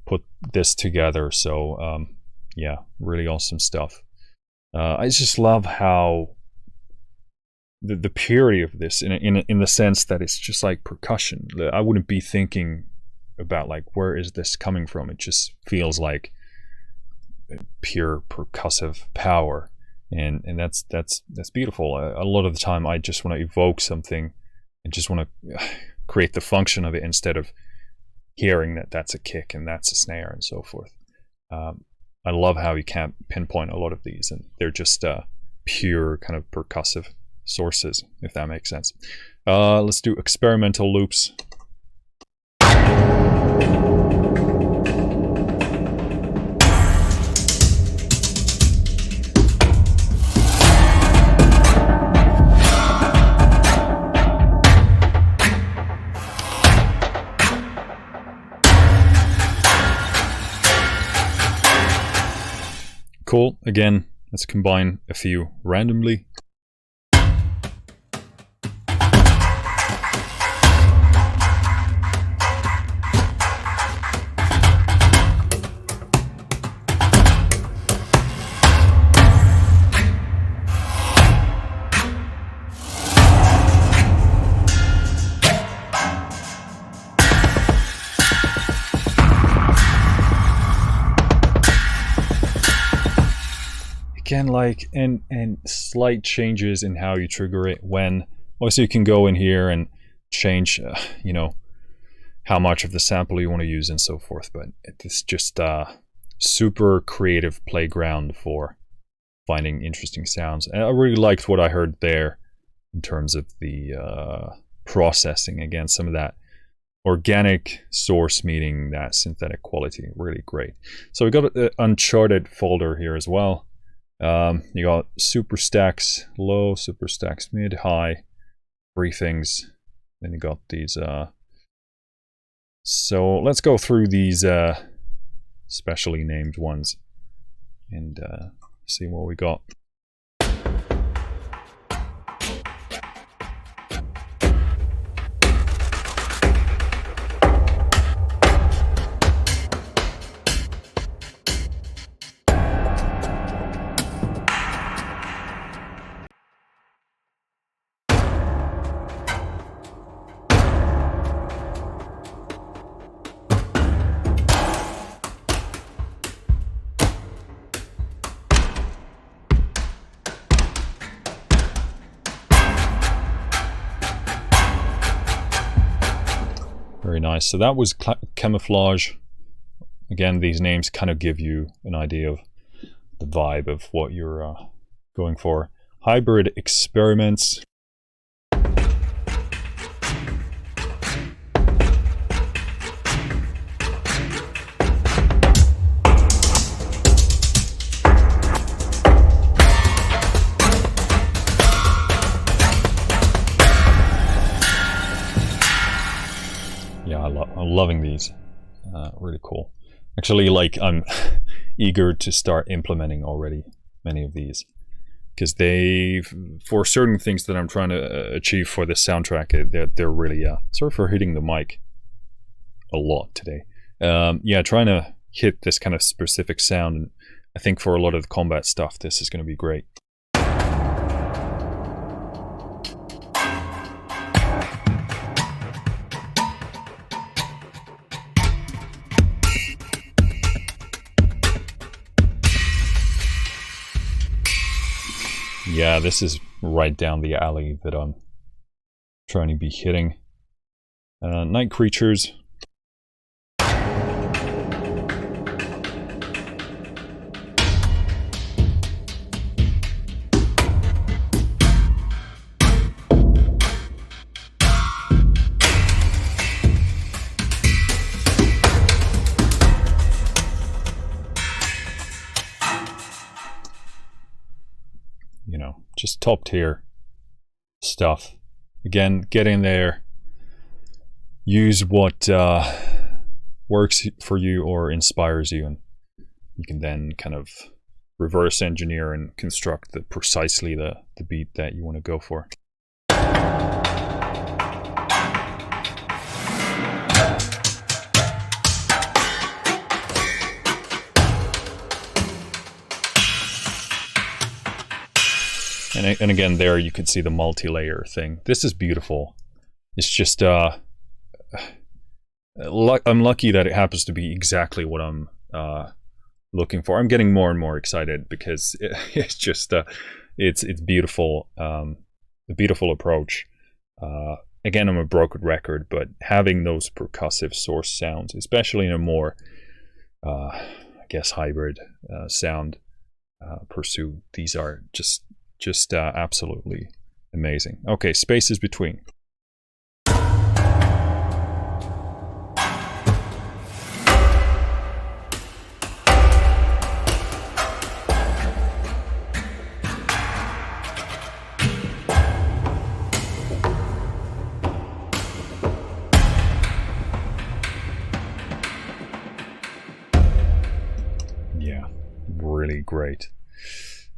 put this together? So yeah, really awesome stuff. I just love how the purity of this, in the sense that it's just like percussion. I wouldn't be thinking about like, where is this coming from? It just feels like pure percussive power. And that's beautiful. A lot of the time I just want to evoke something and just want to create the function of it instead of hearing that that's a kick and that's a snare and so forth. I love how you can't pinpoint a lot of these, and they're just pure kind of percussive sources, if that makes sense. Let's do experimental loops. Cool. Again, let's combine a few randomly. Again, like, and slight changes in how you trigger it when Obviously you can go in here and change, you know, how much of the sample you want to use and so forth, but it's just a super creative playground for finding interesting sounds. And I really liked what I heard there in terms of the processing. Again, some of that organic source meeting that synthetic quality, really great. So we got an Uncharted folder here as well. You got super stacks low, super stacks mid, high, briefings. Then you got these. So let's go through these specially named ones and see what we got. Very nice. So that was camouflage. Again, these names kind of give you an idea of the vibe of what you're going for. Hybrid experiments. I'm loving these. Really cool. Actually, like, I'm eager to start implementing already many of these, because they, for certain things that I'm trying to achieve for this soundtrack, they're really sorry for hitting the mic a lot today. Yeah, trying to hit this kind of specific sound, and I think for a lot of the combat stuff this is going to be great. Yeah, this is right down the alley that I'm trying to be hitting. Night creatures. You know, just top tier stuff. Again, get in there, use what works for you or inspires you, and you can then kind of reverse engineer and construct precisely the beat that you want to go for. And again, there you can see the multi-layer thing. This is beautiful. It's just, I'm lucky that it happens to be exactly what I'm looking for. I'm getting more and more excited because it's just, it's beautiful, a beautiful approach. Again, I'm a broken record, but having those percussive source sounds, especially in a more, I guess, hybrid sound pursuit, these are just absolutely amazing. Okay, spaces between. Yeah, really great.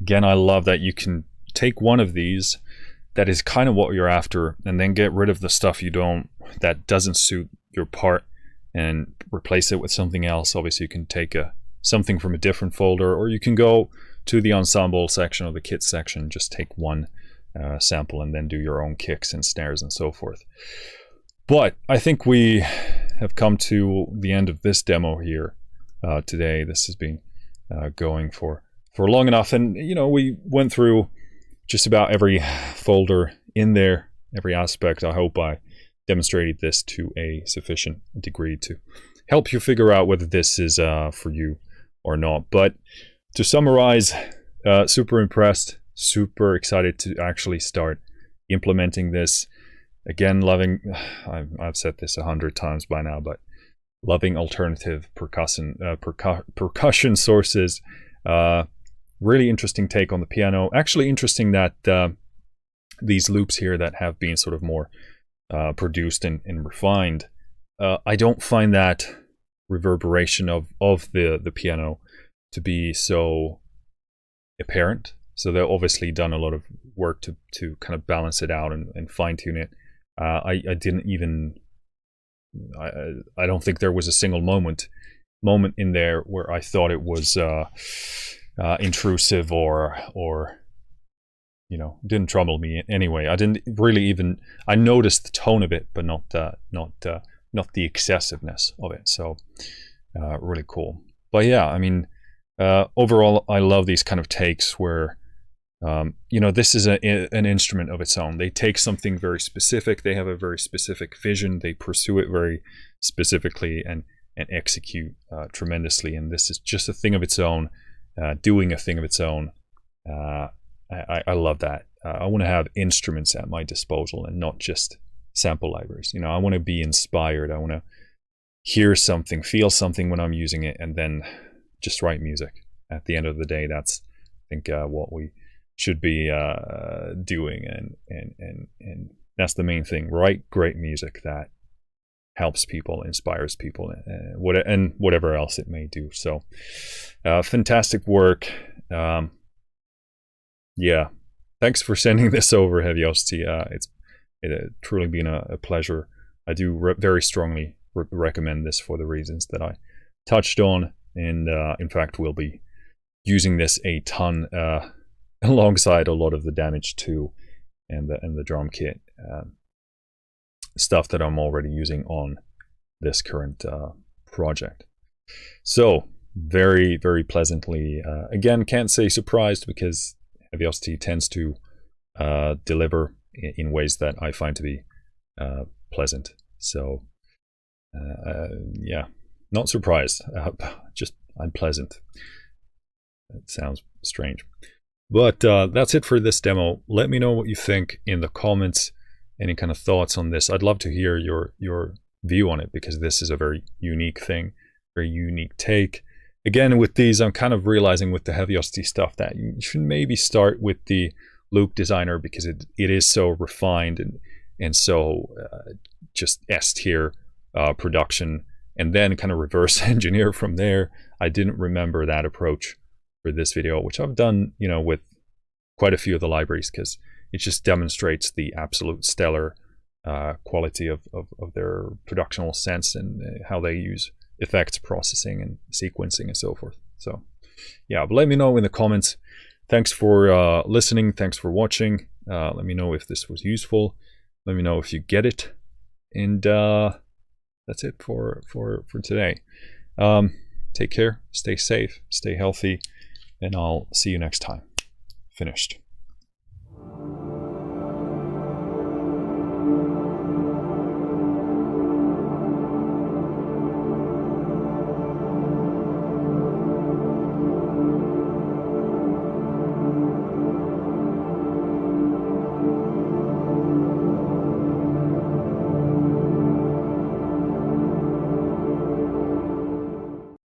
Again, I love that you can take one of these that is kind of what you're after and then get rid of the stuff that doesn't suit your part and replace it with something else. Obviously you can take something from a different folder, or you can go to the ensemble section or the kit section, just take one sample and then do your own kicks and snares and so forth. But I think we have come to the end of this demo here today. This has been going for long enough, and you know, we went through just about every folder in there every aspect. I hope I demonstrated this to a sufficient degree to help you figure out whether this is for you or not. But to summarize, super impressed, super excited to actually start implementing this. Again, loving, I've said this 100 times by now, but loving alternative percussion sources. Really interesting take on the piano. Actually interesting that these loops here that have been sort of more produced and refined, I don't find that reverberation of the piano to be so apparent. So they've obviously done a lot of work to kind of balance it out and fine-tune it. I didn't even, I don't think there was a single moment in there where I thought it was intrusive or you know, didn't trouble me anyway. I didn't really even, I noticed the tone of it, but not the excessiveness of it. So really cool. But yeah, I mean, overall, I love these kind of takes where you know, this is an instrument of its own. They take something very specific, they have a very specific vision, they pursue it very specifically and execute tremendously. And this is just a thing of its own, doing a thing of its own. I love that. I want to have instruments at my disposal and not just sample libraries. You know, I want to be inspired. I want to hear something, feel something when I'm using it, and then just write music. At the end of the day, that's, I think, what we should be doing, and that's the main thing. Write great music that helps people, inspires people, and whatever else it may do. So fantastic work. Yeah, thanks for sending this over, Heavyocity. It's truly been a pleasure. I do very strongly recommend this for the reasons that I touched on, and in fact we'll be using this a ton alongside a lot of the Damage 2 and the drum kit stuff that I'm already using on this current project. So very, very pleasantly, again, can't say surprised, because Heavyocity tends to deliver in ways that I find to be pleasant. So yeah, not surprised, just I'm pleasant. It sounds strange. But that's it for this demo. Let me know what you think in the comments. Any kind of thoughts on this? I'd love to hear your view on it, because this is a very unique thing, very unique take. Again, with these, I'm kind of realizing with the Heavyocity stuff that you should maybe start with the loop designer, because it is so refined and so just S-tier production, and then kind of reverse engineer from there. I didn't remember that approach for this video, which I've done, you know, with quite a few of the libraries, because it just demonstrates the absolute stellar quality of their productional sense and how they use effects processing and sequencing and so forth. So yeah, but let me know in the comments. Thanks for listening. Thanks for watching. Let me know if this was useful. Let me know if you get it. And that's it for today. Take care, stay safe, stay healthy, and I'll see you next time. Finished.